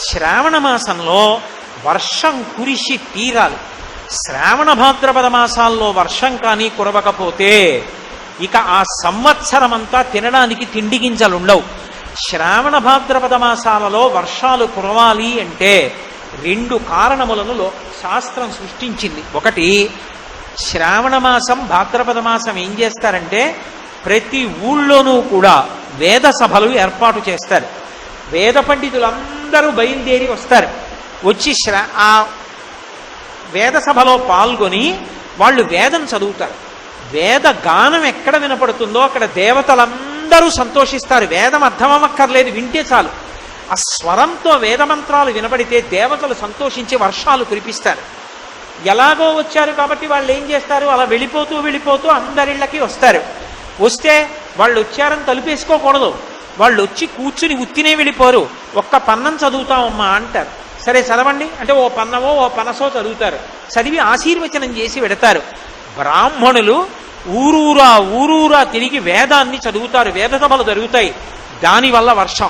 శ్రావణ మాసంలో వర్షం కురిసి తీరాలి. శ్రావణ భాద్రపద మాసాల్లో వర్షం కానీ కురవకపోతే ఇక ఆ సంవత్సరం అంతా తినడానికి తిండి గింజలుండవు. శ్రావణ భాద్రపద మాసాలలో వర్షాలు కురవాలి అంటే 2 కారణములను శాస్త్రం సృష్టించింది. ఒకటి, శ్రావణ మాసం భాద్రపద మాసం ఏం చేస్తారంటే ప్రతి ఊళ్ళోనూ కూడా వేద సభలు ఏర్పాటు చేస్తారు. వేద పండితులందరూ బయలుదేరి వస్తారు. వచ్చి ఆ వేద సభలో పాల్గొని వాళ్ళు వేదం చదువుతారు. వేద గానం ఎక్కడ వినపడుతుందో అక్కడ దేవతలందరూ సంతోషిస్తారు. వేదం అర్థమక్కర్లేదు, వింటే చాలు. ఆ స్వరంతో వేదమంత్రాలు వినపడితే దేవతలు సంతోషించి వర్షాలు కురిపిస్తారు. ఎలాగో వచ్చారు కాబట్టి వాళ్ళు ఏం చేస్తారు, అలా వెళ్ళిపోతూ వెళ్ళిపోతూ అందరిళ్ళకి వస్తారు. వస్తే వాళ్ళు వచ్చారని తలుపేసుకోకూడదు. వాళ్ళు వచ్చి కూర్చుని ఉత్తినే వెళ్ళిపోరు. ఒక్క పన్నం చదువుతామమ్మా అంటారు. సరే చదవండి అంటే ఓ పన్నమో ఓ పనసో చదువుతారు. చదివి ఆశీర్వచనం చేసి పెడతారు. బ్రాహ్మణులు ఊరూరా తిరిగి వేదాన్ని చదువుతారు. వేద సభలు జరుగుతాయి. దానివల్ల వర్షం